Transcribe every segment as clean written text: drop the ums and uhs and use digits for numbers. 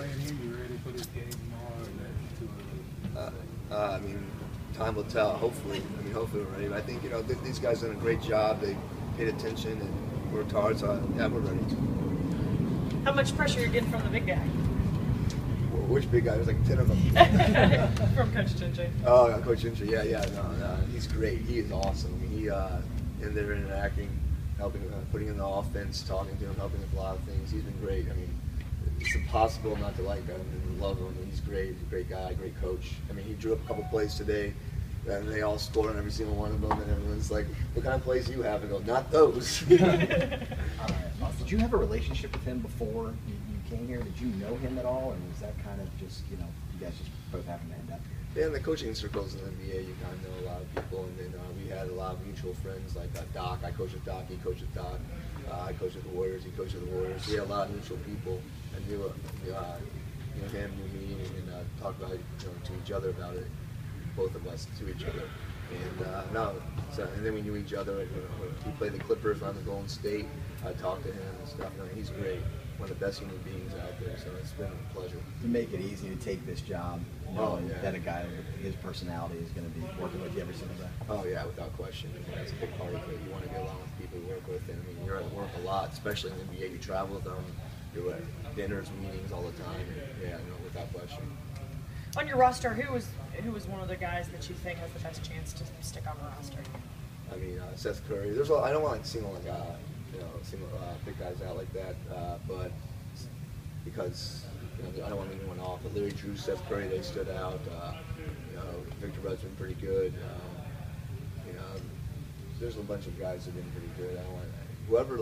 playing in, you ready for this game tomorrow? Or is that too early? I mean, time will tell. Hopefully, hopefully we're ready. But I think these guys done a great job. They paid attention and worked hard. So yeah, we're ready. How much pressure you're getting from the big guy? Which big guy? There's like 10 of them. From Coach Ginger. Oh, Coach Ginger. Yeah. No, he's great. He is awesome. He in there interacting, helping, putting in the offense, talking to him, helping with a lot of things. He's been great. I mean, it's impossible not to like him and love him. He's great. He's a great guy, great coach. I mean, he drew up a couple plays today, and they all scored on every single one of them. And everyone's like, "What kind of plays do you have?" I go, "Not those." Did you have a relationship with him before you came here? Did you know him at all, or was that kind of just, you guys just both happened to end up here? Yeah, in the coaching circles in the NBA, you kind of know a lot of people, and then we had a lot of mutual friends like Doc. I coached with Doc, he coached with Doc. I coached with the Warriors, he coached with the Warriors. We had a lot of mutual people, and knew him, knew me, and talked about to each other about it, both of us to each other. And and then we knew each other. He played the Clippers on the Golden State. I talked to him and stuff. He's great. One of the best human beings out there, so it's been a pleasure. To make it easy to take this job, knowing that a guy with his personality is going to be working with you every single day. Oh yeah, without question. That's a big part of it. You want to get along with people you work with, and you're at work a lot, especially in the NBA. You travel with them, you're at dinners, meetings all the time. And, without question. On your roster, who was one of the guys that you think has the best chance to stick on the roster? I mean, Seth Curry. I don't want to single pick guys out like that, but because I don't want anyone off. But Larry Drew, Seth Curry, they stood out. Victor Rudd's been pretty good. There's a bunch of guys that have been pretty good. I don't want whoever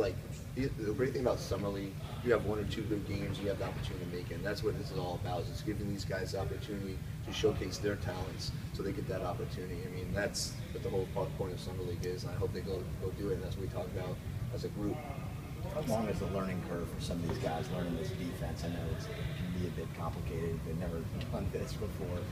the great thing about Summer League, you have one or two good games, you have the opportunity to make it. And that's what this is all about. Is giving these guys the opportunity to showcase their talents, so they get that opportunity. I mean, that's what the whole point of Summer League is, and I hope they go do it. And that's what we talk about as a group. How long is the learning curve for some of these guys learning this defense? I know it can be a bit complicated. They've never done this before.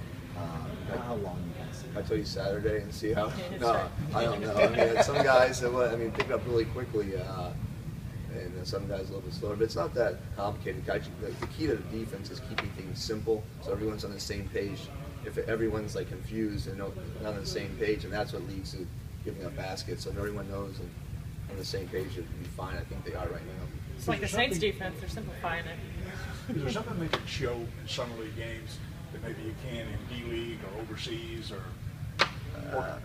How long you guys see? I tell you Saturday and see how. No, I don't know. I mean, some guys, pick it up really quickly, and some guys a little bit slower. But it's not that complicated. The key to the defense is keeping things simple, so everyone's on the same page. If everyone's confused and not on the same page, and that's what leads to giving up baskets. So if everyone knows and on the same page, it'd be fine. I think they are right now. It's like the Saints defense, they're simplifying it. Is there something they can show in Summer League games that maybe you can in D-League or overseas or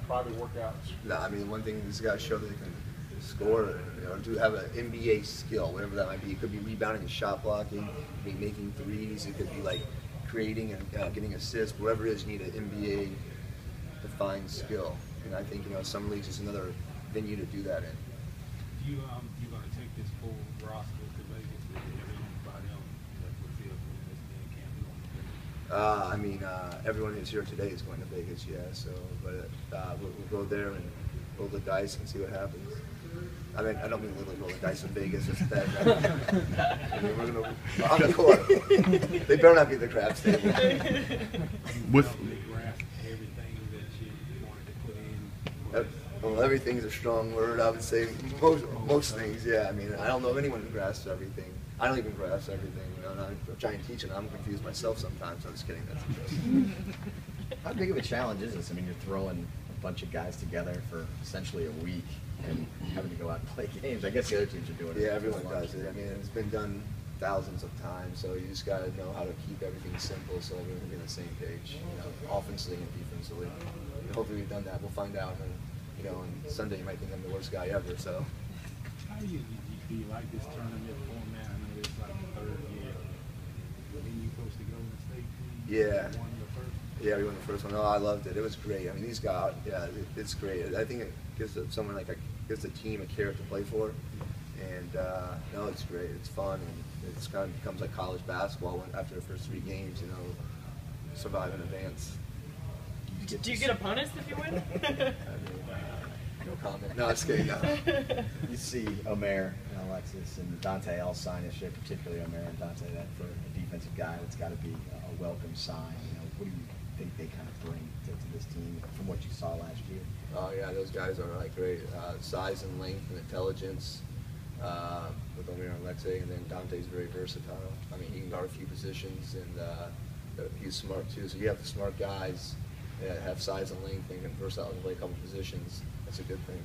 private workouts? No, I mean, one thing these guys show that they can score, do have an NBA skill, whatever that might be. It could be rebounding and shot blocking, it could be making threes, it could be creating and getting assists. Whatever it is, you need an NBA defined skill. And I think Summer Leagues is another venue to do that in. You going to take this full roster to Vegas? Did you have anybody else that would feel this camp? Everyone who's here today is going to Vegas, yeah. So, but we'll go there and roll the dice and see what happens. I mean, I don't mean literally roll the dice in Vegas. It's that. We're gonna on the court. They better not be at the craps table. Well, everything's a strong word. I would say most things, yeah. I mean, I don't know of anyone who grasps everything. I don't even grasp everything. And I'm trying to teach it. I'm confused myself sometimes. I'm just kidding. That's a joke. How big of a challenge is this? I mean, you're throwing a bunch of guys together for essentially a week and having to go out and play games. I guess the other teams are doing it. Yeah, everyone does it. I mean, it's been done thousands of times, so you just got to know how to keep everything simple so everyone can be on the same page, offensively and defensively. And hopefully we've done that. We'll find out. And, on Sunday you might think I'm the worst guy ever. So. How do you like this tournament format? I know it's like the third year. When you supposed to go in the state team? Yeah. You won the first one? Yeah, we won the first one. Oh, I loved it. It was great. I mean, these guys, it's great. I think it gives someone gives the team a carrot to play for, and no, it's great. It's fun, and it's kind of becomes like college basketball after the first 3 games. Survive in advance. Do you get a bonus if you win? No comment. No, it's kidding. No. You see Omer and Alexis and Dante all sign this year, particularly Omer and Dante. That for a defensive guy, it's got to be a welcome sign. What do you think they kind of bring to this team from what you saw last year? Oh yeah, those guys are great. Size and length and intelligence. with Omer and Alexei, and then Dante's very versatile. I mean, he can guard a few positions, and he's smart too. So you have the smart guys that have size and length and can versatile and play a couple positions. That's a good thing.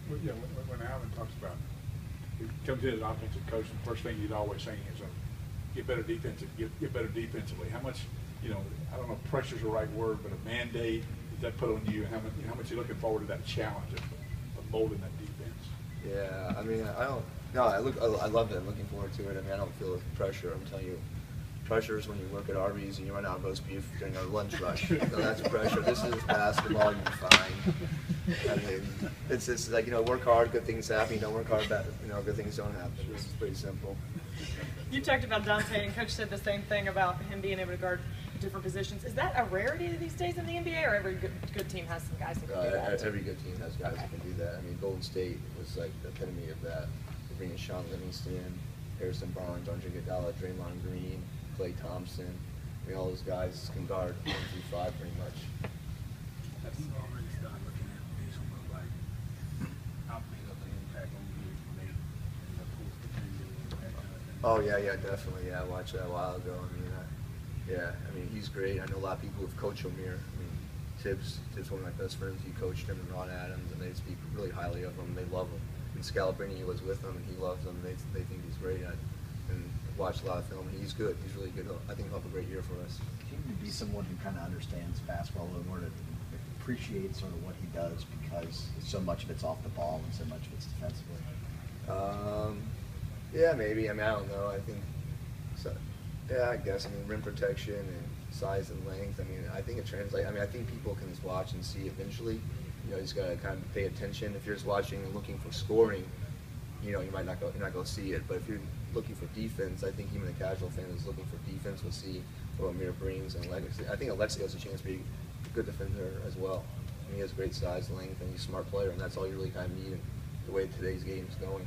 Well, yeah, when Alvin talks about, he comes in as an offensive coach, and the first thing he's always saying is, get better defensively. How much, I don't know if pressure's the right word, but a mandate is that put on you, and how much you're looking forward to that challenge of molding that defense? Yeah, I mean, I love it. I'm looking forward to it. I mean, I don't feel the pressure. I'm telling you, pressure is when you work at Arby's and you run out of roast beef during our lunch rush. So that's pressure. This is basketball. You're fine. I mean, it's just like, work hard, good things happen. You don't work hard, good things don't happen. This is pretty simple. You talked about Dante, and Coach said the same thing about him being able to guard different positions. Is that a rarity these days in the NBA, or every good team has some guys that can do that? Every good team has guys that can do that. I mean, Golden State was like the epitome of that. They're bringing Sean Livingston, Harrison Barnes, Andre Iguodala, Draymond Green, Klay Thompson. I mean, all those guys can guard 1 through 5 pretty much. Have you already started looking at this from like how big of an impact on you made in the post? Oh yeah, definitely. Yeah, I watched that a while ago. I mean, he's great. I know a lot of people who've coached Omer. I mean, Tibbs, one of my best friends. He coached him, and Ron Adams, and they speak really highly of him. They love him. And Scalabrine was with him, and he loves him. They think he's great. And watched a lot of film. And he's good. He's really good. I think he'll have a great year for us. He would be someone who kind of understands basketball a little more, to appreciate sort of what he does, because so much of it's off the ball and so much of it's defensively. Yeah, maybe. I mean, I don't know. I think so. Yeah, I guess. I mean, rim protection and size and length. I mean, I think it translates. I mean, I think people can just watch and see eventually. You just gotta kind of pay attention. If you're just watching and looking for scoring, you might not go. You're not gonna see it. But if you're looking for defense, I think even the casual fan who's looking for defense will see what Amir brings. And Alexei, I think Alexei has a chance to be a good defender as well. I mean, he has great size, length, and he's a smart player, and that's all you really kind of need in the way today's game is going.